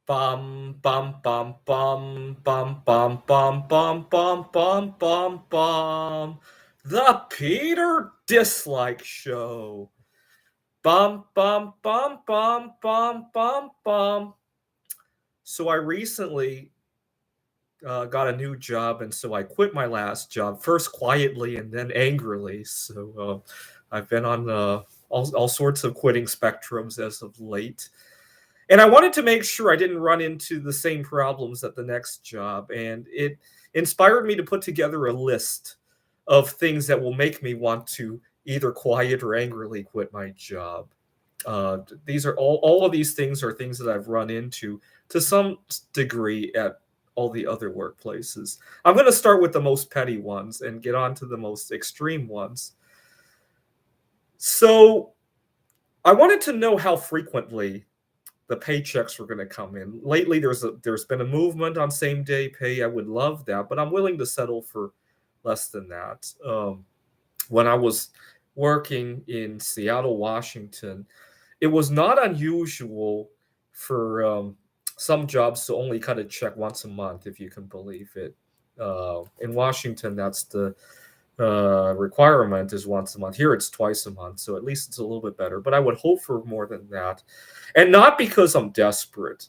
Bum bum bum bum bum bum bum bum bum bum bum bum. The Peter Dislike Show. Bum bum bum bum bum bum bum. So I recently got a new job, and so I quit my last job first quietly and then angrily. So I've been on all sorts of quitting spectrums as of late. And I wanted to make sure I didn't run into the same problems at the next job. And it inspired me to put together a list of things that will make me want to either quiet or angrily quit my job. These are all of these things are things that I've run into to some degree at all the other workplaces. I'm going to start with the most petty ones and get on to the most extreme ones. So I wanted to know how frequently the paychecks were going to come in. Lately, there's been a movement on same day pay. I would love that, but I'm willing to settle for less than that. When I was working in Seattle, Washington, it was not unusual for some jobs to only cut a check once a month, if you can believe it. In Washington, that's the requirement is once a month. Here it's twice a month, so at least it's a little bit better. But I would hope for more than that, and not because I'm desperate.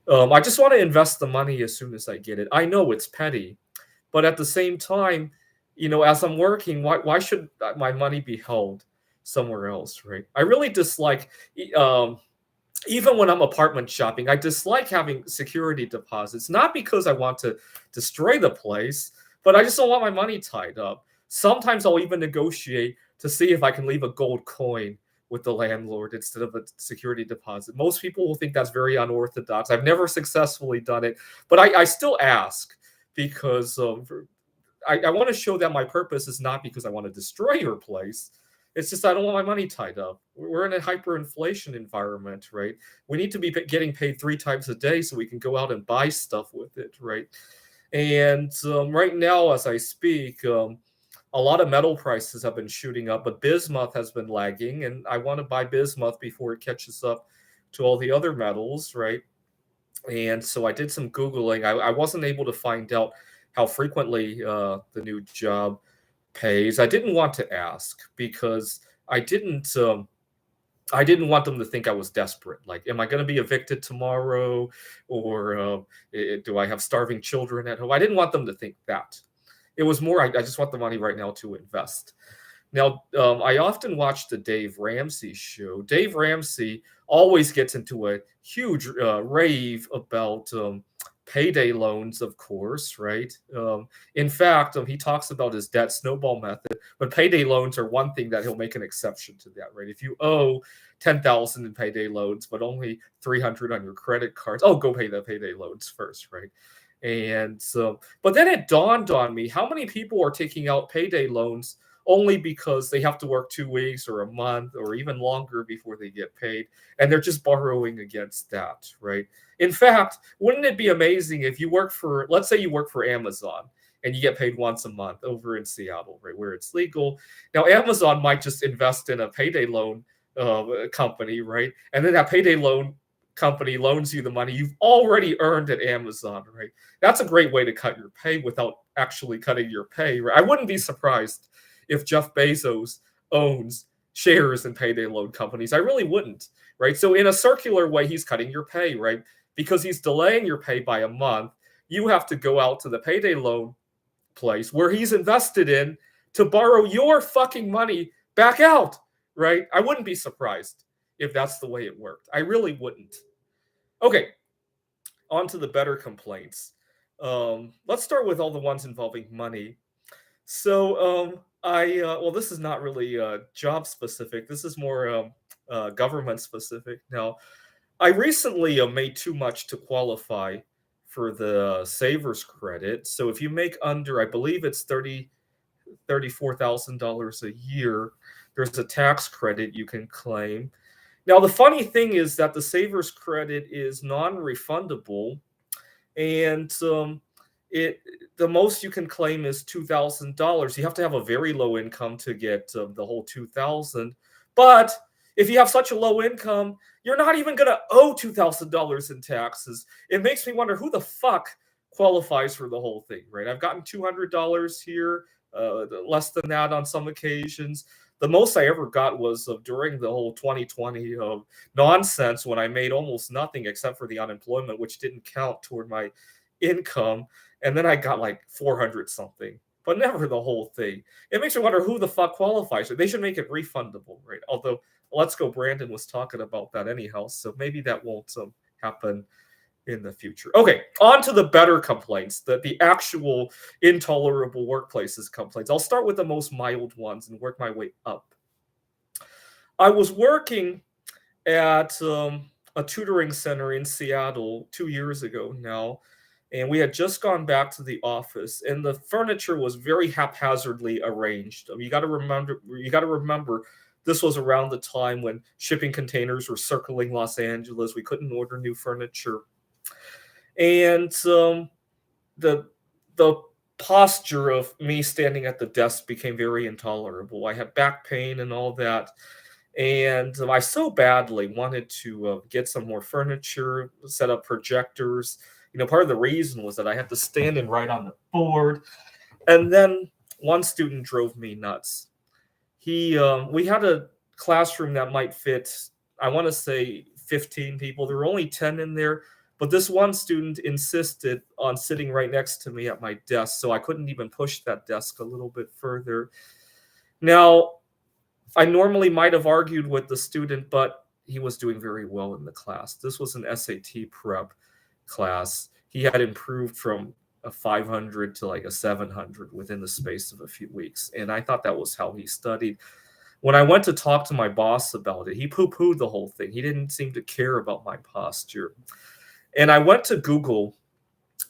I just want to invest the money as soon as I get it. I know it's petty, but at the same time, as I'm working, why should my money be held somewhere else, right? I really dislike, even when I'm apartment shopping, I dislike having security deposits, not because I want to destroy the place, but I just don't want my money tied up. Sometimes I'll even negotiate to see if I can leave a gold coin with the landlord instead of a security deposit. Most people will think that's very unorthodox. I've never successfully done it, but I still ask because I want to show that my purpose is not because I want to destroy your place. It's just I don't want my money tied up. We're in a hyperinflation environment, right? We need to be getting paid 3 times a day so we can go out and buy stuff with it, right? And right now, as I speak, a lot of metal prices have been shooting up, but bismuth has been lagging, and I want to buy bismuth before it catches up to all the other metals, right? And so I did some Googling. I wasn't able to find out how frequently the new job pays. I didn't want to ask because I didn't want them to think I was desperate. Like, am I going to be evicted tomorrow, or do I have starving children at home? I didn't want them to think that. It was more, I just want the money right now to invest. Now, I often watch the Dave Ramsey show. Dave Ramsey always gets into a huge rave about payday loans, of course, right? In fact, he talks about his debt snowball method, but payday loans are one thing that he'll make an exception to that, right? If you owe 10,000 in payday loans, but only 300 on your credit cards, go pay the payday loans first, right? And so, but then it dawned on me how many people are taking out payday loans only because they have to work 2 weeks or a month or even longer before they get paid. And they're just borrowing against that, right? In fact, wouldn't it be amazing if you work for, let's say you work for Amazon and you get paid once a month over in Seattle, right, where it's legal. Now, Amazon might just invest in a payday loan company, right? And then that payday loan company loans you the money you've already earned at Amazon, right? That's a great way to cut your pay without actually cutting your pay, right? I wouldn't be surprised if Jeff Bezos owns shares in payday loan companies. I really wouldn't, right? So in a circular way, he's cutting your pay, right? Because he's delaying your pay by a month, you have to go out to the payday loan place where he's invested in to borrow your fucking money back out, right? I wouldn't be surprised if that's the way it worked. I really wouldn't. Okay, on to the better complaints. Let's start with all the ones involving money. So this is not really job specific. This is more government specific. Now, I recently made too much to qualify for the savers credit. So if you make under, I believe it's $34,000 a year, there's a tax credit you can claim. Now, the funny thing is that the savers credit is non-refundable, and the most you can claim is $2,000. You have to have a very low income to get the whole $2,000. But if you have such a low income, you're not even going to owe $2,000 in taxes. It makes me wonder who the fuck qualifies for the whole thing, right? I've gotten $200 here, less than that on some occasions. The most I ever got was during the whole 2020 nonsense when I made almost nothing except for the unemployment, which didn't count toward my income. And then I got like 400 something, but never the whole thing. It makes me wonder who the fuck qualifies. They should make it refundable, right? Although Let's Go Brandon was talking about that anyhow, so maybe that won't happen in the future. Okay, on to the better complaints, the actual intolerable workplaces complaints. I'll start with the most mild ones and work my way up. I was working at a tutoring center in Seattle 2 years ago now, and we had just gone back to the office, and the furniture was very haphazardly arranged. You got to remember, this was around the time when shipping containers were circling Los Angeles. We couldn't order new furniture. And the posture of me standing at the desk became very intolerable. I had back pain and all that. And I so badly wanted to get some more furniture, set up projectors. Part of the reason was that I had to stand and write on the board. And then one student drove me nuts. We had a classroom that might fit, I want to say 15 people. There were only 10 in there. But this one student insisted on sitting right next to me at my desk, so I couldn't even push that desk a little bit further. Now, I normally might have argued with the student, but he was doing very well in the class. This was an SAT prep class. He had improved from a 500 to like a 700 within the space of a few weeks, and I thought that was how he studied. When I went to talk to my boss about it, he poo-pooed the whole thing. He didn't seem to care about my posture. And I went to Google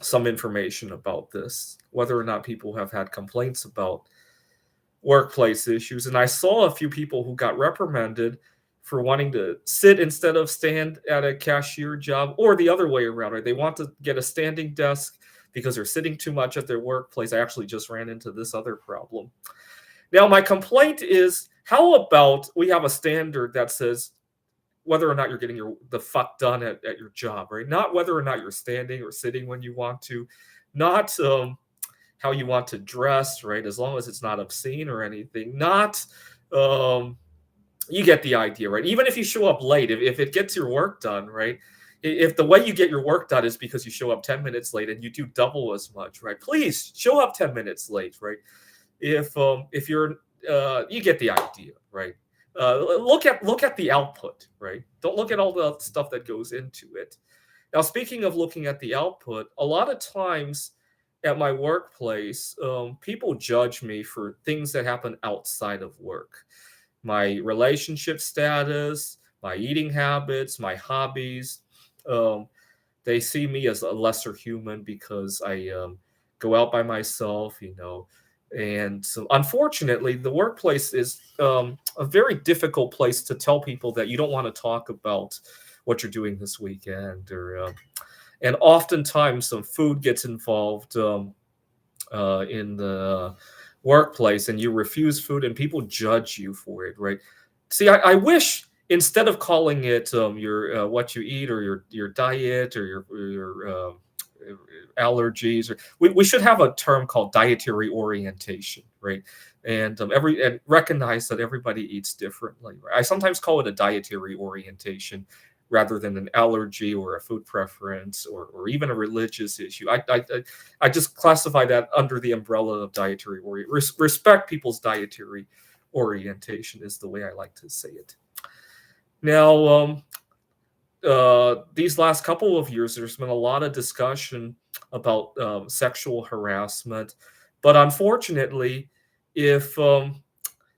some information about this, whether or not people have had complaints about workplace issues. And I saw a few people who got reprimanded for wanting to sit instead of stand at a cashier job, or the other way around, right? They want to get a standing desk because they're sitting too much at their workplace. I actually just ran into this other problem. Now, my complaint is, how about we have a standard that says whether or not you're getting the fuck done at your job, right? Not whether or not you're standing or sitting when you want to, not how you want to dress, right? As long as it's not obscene or anything, not, you get the idea, right? Even if you show up late, if it gets your work done, right? If the way you get your work done is because you show up 10 minutes late and you do double as much, right? Please show up 10 minutes late, right? If you're, you get the idea, right? Look at the output, right? Don't look at all the stuff that goes into it. Now, speaking of looking at the output, a lot of times at my workplace, people judge me for things that happen outside of work. My relationship status, my eating habits, my hobbies. They see me as a lesser human because I go out by myself, And so, unfortunately, the workplace is a very difficult place to tell people that you don't want to talk about what you're doing this weekend, and oftentimes some food gets involved in the workplace, and you refuse food, and people judge you for it, right? See, I wish instead of calling it your what you eat or your diet or your allergies, or we should have a term called dietary orientation, right? And recognize that everybody eats differently, right? I sometimes call it a dietary orientation rather than an allergy or a food preference or even a religious issue. I just classify that under the umbrella of dietary respect people's dietary orientation is the way I like to say it. Now, these last couple of years, there's been a lot of discussion about sexual harassment. But unfortunately, if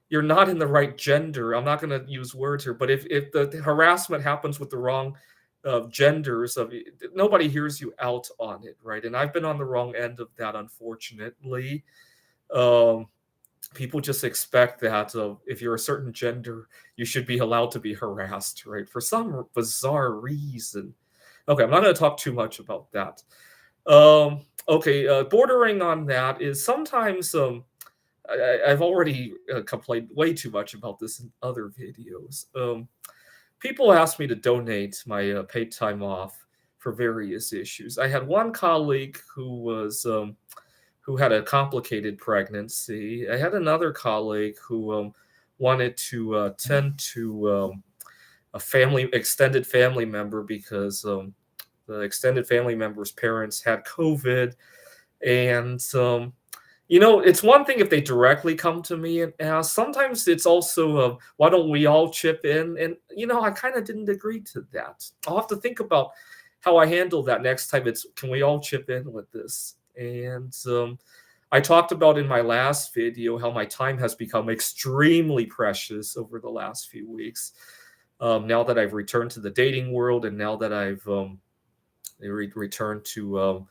you're not in the right gender, I'm not going to use words here, but if the harassment happens with the wrong genders, nobody hears you out on it, right? And I've been on the wrong end of that, unfortunately. People just expect that if you're a certain gender, you should be allowed to be harassed, right? For some bizarre reason. Okay, I'm not going to talk too much about that. Bordering on that is sometimes I've already complained way too much about this in other videos. People ask me to donate my paid time off for various issues. I had one colleague who had a complicated pregnancy. I had another colleague who wanted to tend to a family extended family member because the extended family member's parents had COVID, and it's one thing if they directly come to me and ask. Sometimes it's also, why don't we all chip in? And I kind of didn't agree to that. I'll have to think about how I handle that next time. It's, can we all chip in with this? And I talked about in my last video how my time has become extremely precious over the last few weeks. Now that I've returned to the dating world, and now that I've returned to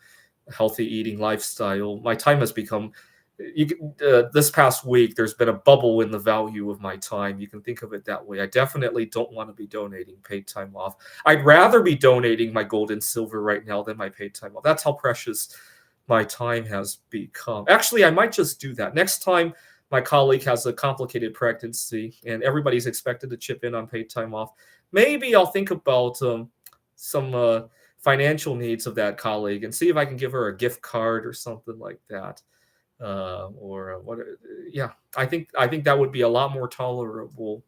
healthy eating lifestyle, my time has become, this past week there's been a bubble in the value of my time. You can think of it that way. I definitely don't want to be donating paid time off. I'd rather be donating my gold and silver right now than my paid time off. That's how precious my time has become. Actually, I might just do that next time my colleague has a complicated pregnancy and everybody's expected to chip in on paid time off. Maybe I'll think about some financial needs of that colleague and see if I can give her a gift card or something like that. Or what? Yeah, I think that would be a lot more tolerable.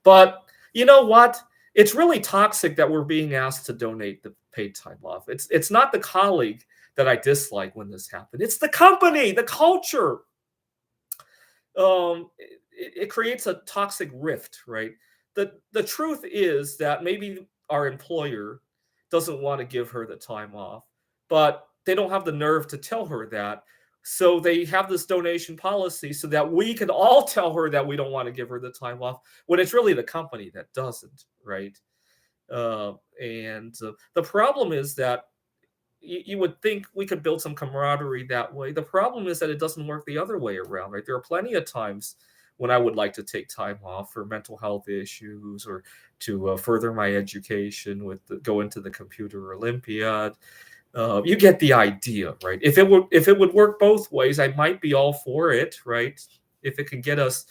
But you know what? It's really toxic that we're being asked to donate the paid time off. It's not the colleague that I dislike when this happened. It's the company, the culture. It creates a toxic rift, right? The truth is that maybe our employer doesn't want to give her the time off, but they don't have the nerve to tell her that. So they have this donation policy so that we can all tell her that we don't want to give her the time off, when it's really the company that doesn't, right? And the problem is that you would think we could build some camaraderie that way. The problem is that it doesn't work the other way around, right? There are plenty of times when I would like to take time off for mental health issues, or to further my education go into the computer Olympiad. You get the idea, right? If it would work both ways, I might be all for it, right? If it can get us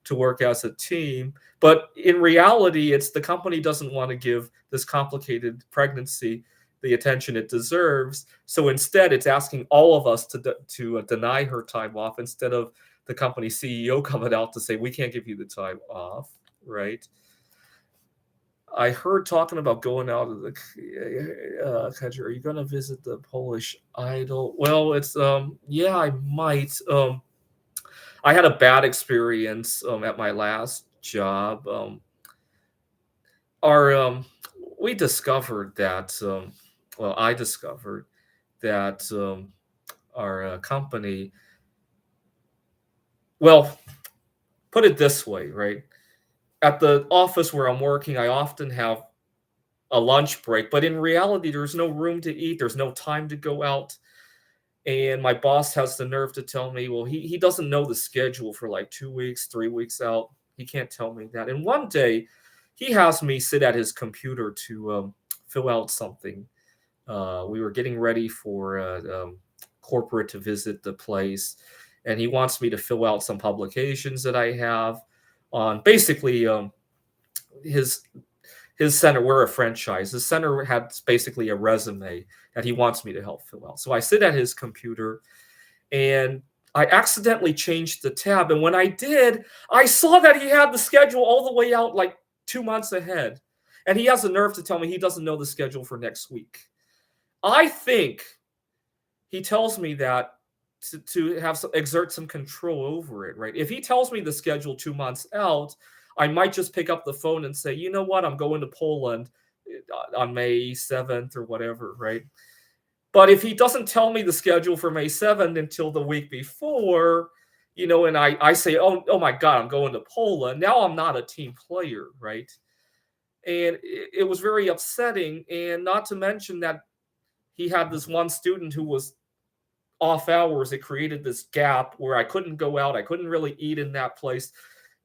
to work as a team. But in reality, it's the company doesn't want to give this complicated pregnancy the attention it deserves. So instead, it's asking all of us to deny her time off, instead of the company CEO coming out to say, we can't give you the time off, right? I heard talking about going out of the country. Are you going to visit the Polish idol? Well, it's yeah, I might. I had a bad experience at my last job. Our we discovered that well, I discovered that our company. Well, put it this way, right? At the office where I'm working, I often have a lunch break, but in reality, there's no room to eat. There's no time to go out. And my boss has the nerve to tell me, well, he doesn't know the schedule for like 2 weeks, 3 weeks out. He can't tell me that. And one day, he has me sit at his computer to fill out something. We were getting ready for corporate to visit the place, and he wants me to fill out some publications that I have on basically his center. We're a franchise. His center had basically a resume that he wants me to help fill out. So I sit at his computer, and I accidentally changed the tab. And when I did, I saw that he had the schedule all the way out like 2 months ahead. And he has the nerve to tell me he doesn't know the schedule for next week. I think he tells me that to exert some control over it, right? If he tells me the schedule 2 months out, I might just pick up the phone and say, you know what, I'm going to Poland on May 7th or whatever, right? But if he doesn't tell me the schedule for May 7th until the week before, and I say, oh my God, I'm going to Poland, now I'm not a team player, right? And it was very upsetting. And not to mention that he had this one student who was off hours. It created this gap where I couldn't go out. I couldn't really eat in that place.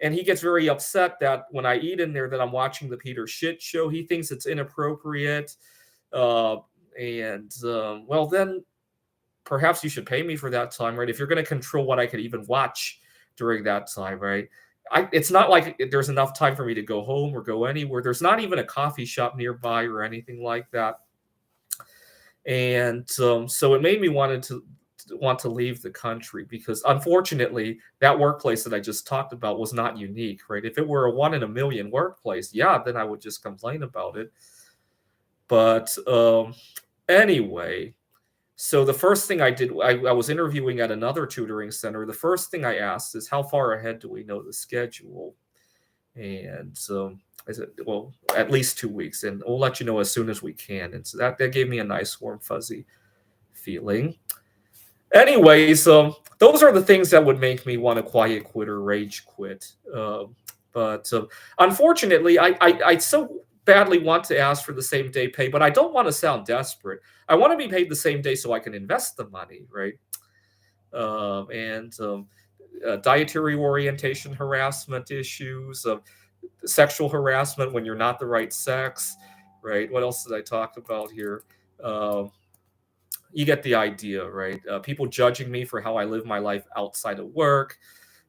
And he gets very upset that when I eat in there that I'm watching the Peter Shit show. He thinks it's inappropriate. Well, then perhaps you should pay me for that time, right? If you're going to control what I could even watch during that time, right? It's not like there's enough time for me to go home or go anywhere. There's not even a coffee shop nearby or anything like that. And so it made me want to leave the country because unfortunately that workplace that I just talked about was not unique, right? If it were a one in a million workplace, yeah, then I would just complain about it. But anyway, so the first thing I did, I was interviewing at another tutoring center. The first thing I asked is, how far ahead do we know the schedule? And I said, well, at least 2 weeks, and we'll let you know as soon as we can. And so that gave me a nice, warm, fuzzy feeling. Anyways, those are the things that would make me want to quiet quit or rage quit. But unfortunately, I so badly want to ask for the same day pay, but I don't want to sound desperate. I want to be paid the same day so I can invest the money, right? And dietary orientation harassment issues, sexual harassment when you're not the right sex, right? What else did I talk about here? Um, you get the idea, right? People judging me for how I live my life outside of work,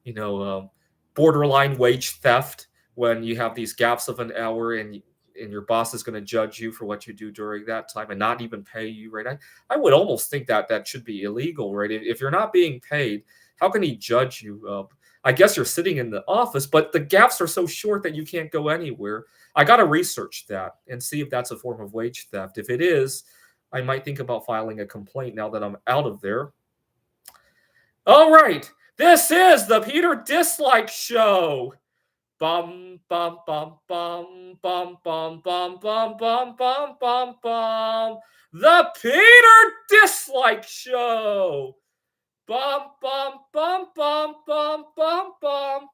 you know, borderline wage theft when you have these gaps of an hour and your boss is going to judge you for what you do during that time and not even pay you, right? I would almost think that that should be illegal, right? If you're not being paid, how can he judge you? I guess you're sitting in the office, but the gaps are so short that you can't go anywhere. I got to research that and see if that's a form of wage theft. If it is, I might think about filing a complaint now that I'm out of there. All right. This is the Peter Dislike Show. Bum bum bum bum bum bum bum bum bum bum bum bum. The Peter Dislike Show. Bum bum bum bum bum bum bum.